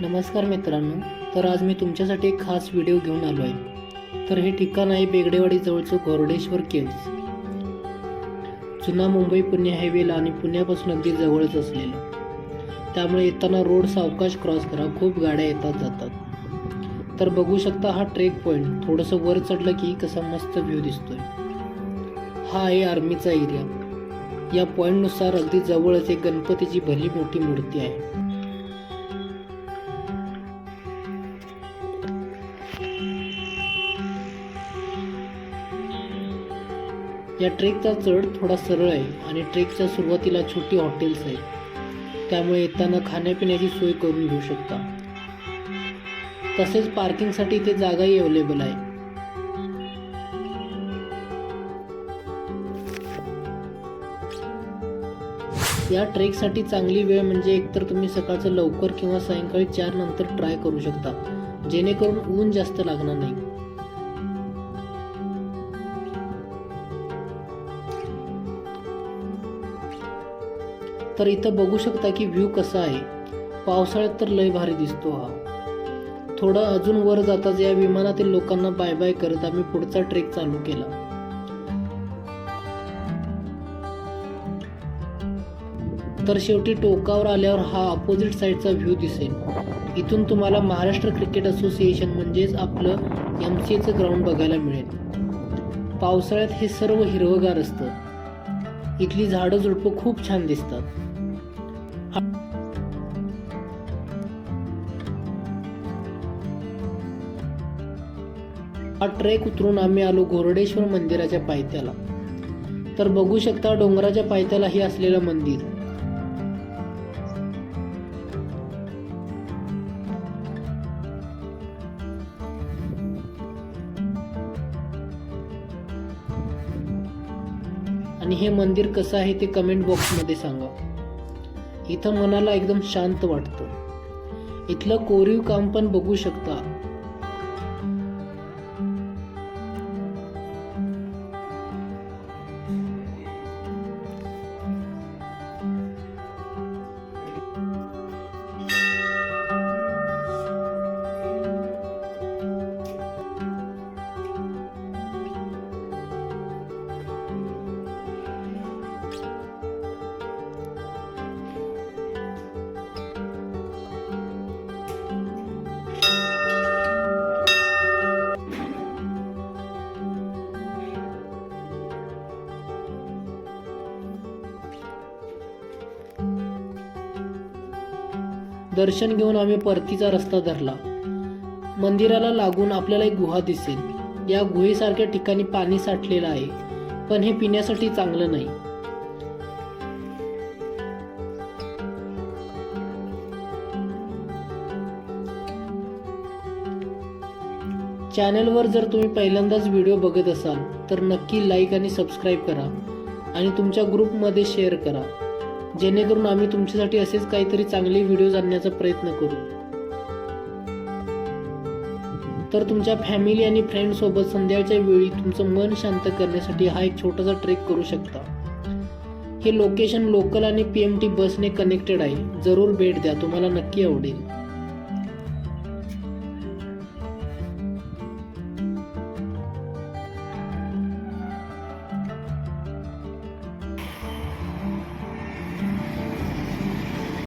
नमस्कार मित्रांनो, तर आज मी तुमच्यासाठी एक खास व्हिडिओ घेऊन आलो आहे। तर हे ठिकाण आहे बेगडेवाडी जवळचं घोरडेश्वर केव्स। जुना मुंबई पुणे हायवेला आणि पुण्यापासून अगदी जवळच असलेलं, त्यामुळे येताना रोड सावकाश क्रॉस करा, खूप गाड्या येतात जातात। तर बघू शकता हा ट्रेक पॉइंट, थोडंसं वर चढलं की कसा मस्त व्ह्यू दिसतोय। हा आहे आर्मीचा एरिया। या पॉइंटनुसार अगदी जवळच एक गणपतीची भली मोठी मूर्ती आहे। या ट्रेकचा चढ थोडा सरळ आहे आणि ट्रेकच्या सुरुवातीला छोटी हॉटेल्स आहेत, त्यामुळे येताना खाण्यापिण्याची सोय करून घेऊ शकता। तसेच पार्किंगसाठी इथे जागाही अवेलेबल आहे। या ट्रेकसाठी चांगली वेळ म्हणजे एकतर तुम्ही सकाळचं लवकर किंवा सायंकाळी 4 नंतर ट्राय करू शकता, जेणेकरून ऊन जास्त लागणार नाही। तर इथं बघू शकता की व्ह्यू कसा आहे। पावसाळ्यात तर लय भारी दिसतो हा। थोडं अजून वर जाताच या विमानातील लोकांना बाय बाय करत आम्ही पुढचा ट्रेक चालू केला। तर शेवटी टोकावर आल्यावर हा अपोजिट साइडचा व्ह्यू दिसेल। इथून तुम्हाला महाराष्ट्र क्रिकेट असोसिएशन म्हणजेच आपलं MCAचं ग्राउंड बघायला मिळेल। पावसाळ्यात हे सर्व हिरवगार असतं। इथली झाडं झुडपं खूप छान दिसतात। हा ट्रेक उतरून आम्ही आलो घोरडेश्वर मंदिराच्या पायथ्याला। तर बघू शकता डोंगराच्या पायथ्याला हे असलेलं मंदिर। आणि हे मंदिर कसं आहे ते कमेंट बॉक्समध्ये सांगा। इथं मनाला एकदम शांत वाटतं। इथलं कोरीव काम पण बघू शकता। दर्शन घेऊन आम्ही परतीचा रस्ता धरला। मंदिराला लागून आपल्याला एक गुहा दिसेल। या गुहेसारख्या ठिकाणी पाणी साठलेलं आहे, पण हे पिण्यासाठी चांगलं नाही। चॅनलवर जर तुम्ही पहिल्यांदाच व्हिडिओ बघत असाल तर नक्की लाईक आणि सबस्क्राईब करा आणि तुमच्या ग्रुपमध्ये शेअर करा, जेणेकरून आम्ही तुमच्यासाठी असेच काहीतरी चांगले व्हिडिओज आणण्याचा प्रयत्न करू। तर तुमच्या फॅमिली आणि फ्रेंड सोबत संध्याकाळच्या वेळी तुमचं मन शांत करण्यासाठी हा एक छोटासा ट्रेक करू शकता। हे लोकेशन लोकल आणि PMT बसने कनेक्टेड आहे। जरूर भेट द्या, तुम्हाला नक्की आवडेल।